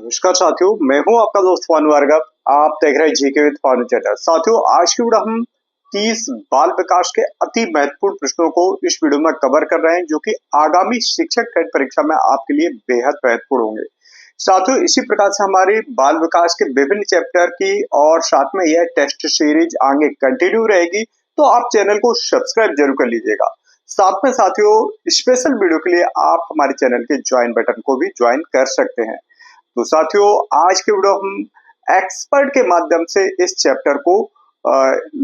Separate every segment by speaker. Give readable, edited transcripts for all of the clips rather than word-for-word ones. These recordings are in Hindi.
Speaker 1: नमस्कार साथियों, मैं हूं आपका दोस्त फानू भार्गव। आप देख रहे हैं जीके विद फानू चैनल। साथियों, आज की वीडियो हम 30 बाल विकास के अति महत्वपूर्ण प्रश्नों को इस वीडियो में कवर कर रहे हैं, जो कि आगामी शिक्षक टेट परीक्षा में आपके लिए बेहद महत्वपूर्ण होंगे। साथियों, इसी प्रकार से हमारी बाल विकास के विभिन्न चैप्टर की और साथ में यह टेस्ट सीरीज आगे कंटिन्यू रहेगी, तो आप चैनल को सब्सक्राइब जरूर कर लीजिएगा। साथ में साथियों, स्पेशल वीडियो के लिए आप हमारे चैनल के ज्वाइन बटन को भी ज्वाइन कर सकते हैं। तो साथियों, आज के वीडियो हम एक्सपर्ट के माध्यम से इस चैप्टर को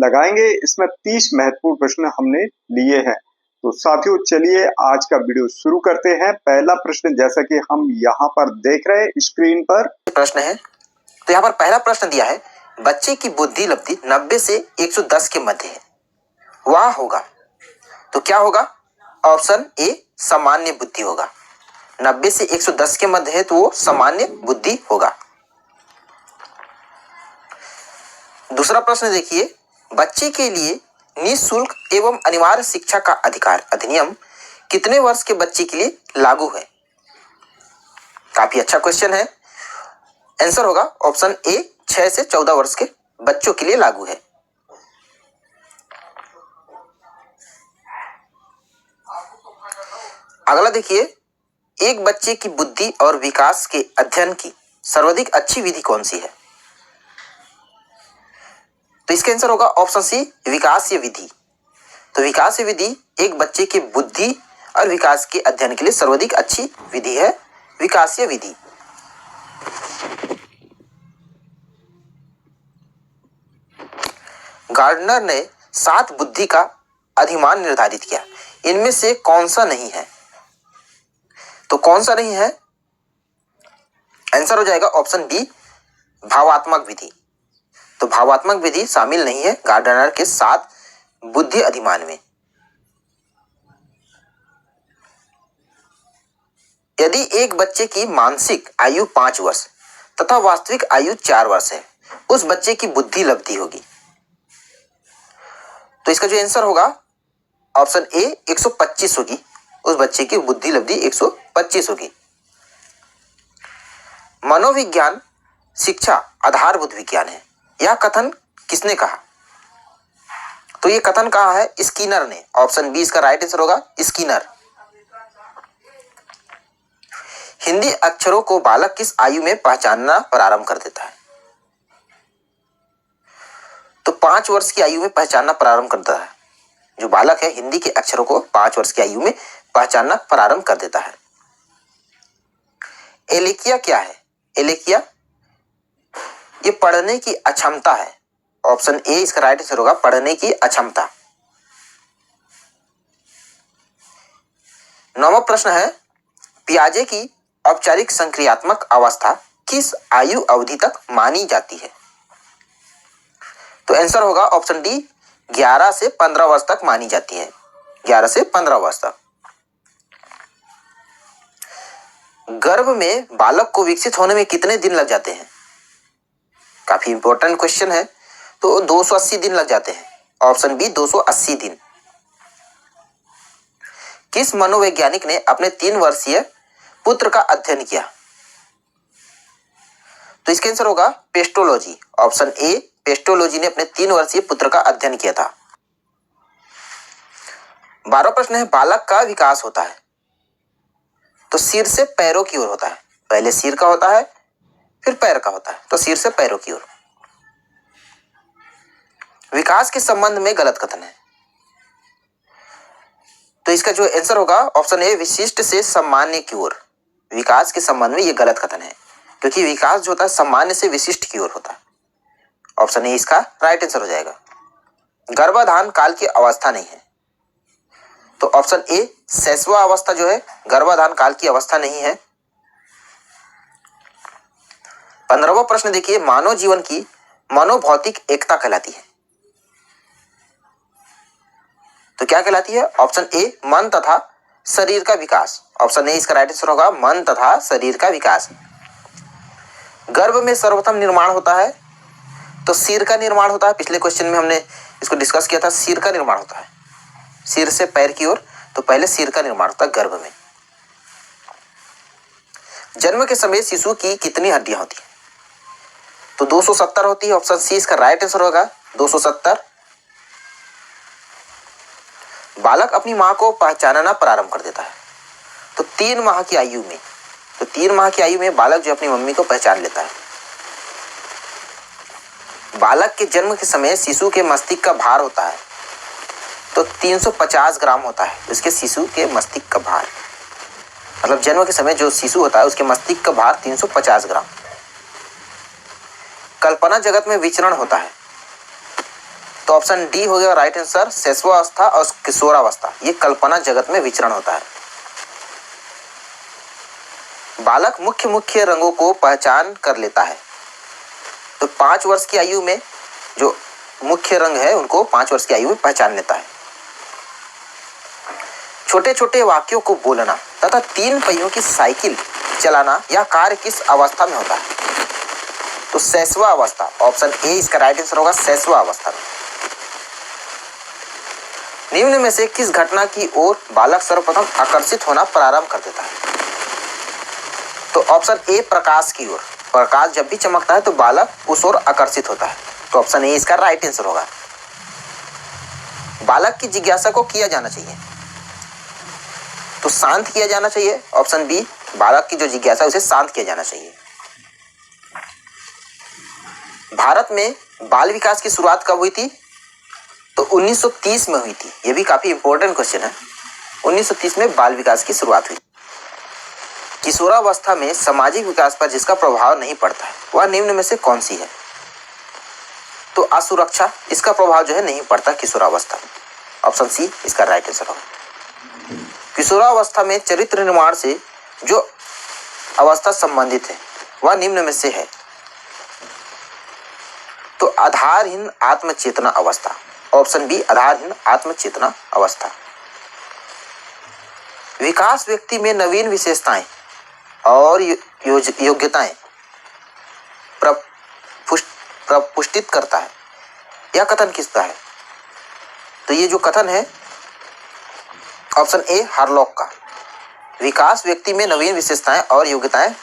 Speaker 1: लगाएंगे। इसमें 30 महत्वपूर्ण प्रश्न हमने लिए हैं। तो साथियों, चलिए आज का वीडियो शुरू करते हैं। पहला प्रश्न, जैसा कि हम यहाँ पर देख रहे हैं स्क्रीन पर
Speaker 2: प्रश्न है, तो यहाँ पर पहला प्रश्न दिया है, बच्चे की बुद्धि लब्धि 90 से 110 के मध्य है, वह होगा। तो क्या होगा? ऑप्शन ए सामान्य बुद्धि होगा। 90 से 110 के मध्य है तो वो सामान्य बुद्धि होगा। दूसरा प्रश्न देखिए, बच्चे के लिए निःशुल्क एवं अनिवार्य शिक्षा का अधिकार अधिनियम कितने वर्ष के बच्चे के लिए लागू है? काफी अच्छा क्वेश्चन है। आंसर होगा ऑप्शन ए 6 से 14 वर्ष के बच्चों के लिए लागू है। अगला देखिए, एक बच्चे की बुद्धि और विकास के अध्ययन की सर्वाधिक अच्छी विधि कौन सी है? तो इसका आंसर होगा ऑप्शन सी विकासीय विधि। तो विकासीय विधि एक बच्चे के बुद्धि और विकास के अध्ययन के लिए सर्वाधिक अच्छी विधि है, विकासीय विधि। गार्डनर ने 7 बुद्धि का अधिमान निर्धारित किया, इनमें से कौन सा नहीं है? तो कौन सा नहीं है? आंसर हो जाएगा ऑप्शन बी भावात्मक विधि। तो भावात्मक विधि शामिल नहीं है गार्डनर के 7 बुद्धि अधिमान में। यदि एक बच्चे की मानसिक आयु 5 वर्ष तथा वास्तविक आयु 4 वर्ष है, उस बच्चे की बुद्धि लब्धि होगी। तो इसका जो आंसर होगा ऑप्शन ए 125 होगी। उस बच्चे की बुद्धि लब्धि 125 होगी। मनोविज्ञान शिक्षा आधारभूत विज्ञान है, यह कथन किसने कहा? तो ये कथन कहा है स्किनर ने। ऑप्शन बी इसका राइट आंसर होगा स्किनर। हिंदी अक्षरों को बालक किस आयु में पहचानना प्रारंभ कर देता है? तो 5 वर्ष की आयु में पहचानना प्रारंभ करता है। जो बालक है हिंदी के अक्षरों को 5 वर्ष की आयु में पहचानना प्रारंभ कर देता है। एलेकिया क्या है? एलेकिया ये पढ़ने की अक्षमता है। ऑप्शन ए इसका राइट आंसर होगा पढ़ने की अक्षमता। 9वां प्रश्न है, पियाजे की औपचारिक संक्रियात्मक अवस्था किस आयु अवधि तक मानी जाती है? तो आंसर होगा ऑप्शन डी 11 से 15 वर्ष तक मानी जाती है। 11 से 15 वर्ष तक। गर्भ में बालक को विकसित होने में कितने दिन लग जाते हैं? काफी इंपॉर्टेंट क्वेश्चन है। तो 280 दिन लग जाते हैं। ऑप्शन बी 280 दिन। किस मनोवैज्ञानिक ने अपने 3 वर्षीय पुत्र का अध्ययन किया? तो इसका आंसर होगा पेस्टोलॉजी। ऑप्शन ए पेस्टोलॉजी ने अपने 3 वर्षीय पुत्र का अध्ययन किया था। 12वां प्रश्न है, बालक का विकास होता है तो सिर से पैरों की ओर होता है। पहले सिर का होता है फिर पैर का होता है, तो सिर से पैरों की ओर। विकास के संबंध में गलत कथन है। तो इसका जो आंसर होगा ऑप्शन ए विशिष्ट से सामान्य की ओर। विकास के संबंध में यह गलत कथन है, क्योंकि विकास जो होता है सामान्य से विशिष्ट की ओर होता है। ऑप्शन ए इसका राइट आंसर हो जाएगा। गर्भाधान काल की अवस्था नहीं है। तो ऑप्शन ए शैशव अवस्था जो है गर्भाधान काल की अवस्था नहीं है। 15वां प्रश्न देखिए, मानव जीवन की मनोभौतिक एकता कहलाती है तो क्या कहलाती है? ऑप्शन ए मन तथा शरीर का विकास। ऑप्शन ए इसका राइट आंसर होगा मन तथा शरीर का विकास। गर्भ में सर्वप्रथम निर्माण होता है तो सिर का निर्माण होता है। पिछले क्वेश्चन में हमने इसको डिस्कस किया था, सिर का निर्माण होता है सिर से पैर की ओर। तो पहले सिर का निर्माण होता है गर्भ में। जन्म के समय शिशु की कितनी हड्डियां होती है? तो 270 होती है। ऑप्शन सी इसका राइट आंसर होगा 270। बालक अपनी मां को पहचानना प्रारंभ कर देता है तो 3 माह की आयु में बालक जो अपनी मम्मी को पहचान लेता है। बालक के जन्म के समय शिशु के मस्तिष्क का भार होता है तो 350 ग्राम होता है उसके शिशु के मस्तिष्क का भार। मतलब जन्म के समय जो शिशु होता है उसके मस्तिष्क का भार 350 ग्राम। कल्पना जगत में विचरण होता है तो ऑप्शन डी हो गया राइट आंसर, शैशवावस्था और किशोरावस्था, ये कल्पना जगत में विचरण होता है। बालक मुख्य रंगों को पहचान कर लेता है तो 5 वर्ष की आयु में जो मुख्य रंग है उनको 5 वर्ष की आयु में पहचान लेता है। छोटे छोटे वाक्यों को बोलना तथा 3 पहियों की साइकिल चलाना यह कार्य किस अवस्था में होता है? तो शैशवावस्था, ऑप्शन ए इसका राइट आंसर होगा शैशवावस्था में। निम्न में से किस घटना की ओर बालक सर्वप्रथम आकर्षित होना प्रारंभ कर देता है? तो ऑप्शन ए प्रकाश की ओर। प्रकाश जब भी चमकता है तो बालक उस ओर आकर्षित होता है तो ऑप्शन ए इसका राइट आंसर होगा। बालक की जिज्ञासा को किया जाना चाहिए तो शांत किया जाना चाहिए। ऑप्शन बी, बालक की जो जिज्ञासा उसे शांत किया जाना चाहिए। भारत में बाल विकास की शुरुआत कब हुई थी? तो 1930 में हुई थी। यह भी काफी इंपॉर्टेंट क्वेश्चन है। 1930 में बाल विकास की शुरुआत हुई। किशोरावस्था में सामाजिक विकास पर जिसका प्रभाव नहीं पड़ता है वह निम्न में से कौन सी है? तो असुरक्षा, इसका प्रभाव जो है नहीं पड़ता किशोरावस्था में। ऑप्शन सी इसका राइट आंसर होगा। किशोरावस्था में चरित्र निर्माण से जो अवस्था संबंधित है वह निम्न में से है। तो आधारहीन आत्मचेतना अवस्था, ऑप्शन बी आधारहीन आत्मचेतना अवस्था। विकास व्यक्ति में नवीन विशेषताएं और योग्यताएं प्रपुष्टित करता है। यह कथन किसका है? तो ये जो कथन है ऑप्शन ए हार्लॉक का। विकास व्यक्ति में नवीन विशेषताएं और योग्यताएं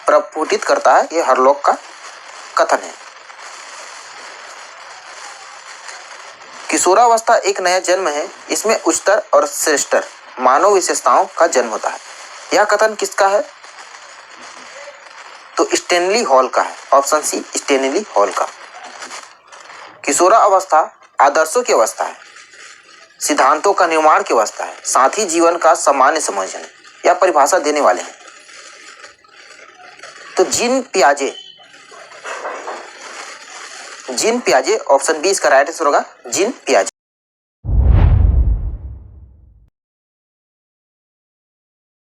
Speaker 2: प्रस्फुटित करता है, यह हार्लॉक का कथन है। किशोरावस्था एक नया जन्म है, इसमें उच्चतर और श्रेष्ठतर मानव विशेषताओं का जन्म होता है। यह कथन किसका है? तो स्टैनली हॉल का है। ऑप्शन सी स्टैनली हॉल का। किशोरावस्था आदर्शों की अवस्था है, सिद्धांतों का निर्माण की अवस्था है, साथ ही जीवन का सामान्य समझने या परिभाषा देने वाले हैं। तो जीन पियाजे, ऑप्शन बी इसका राइट आंसर होगा जीन पियाजे।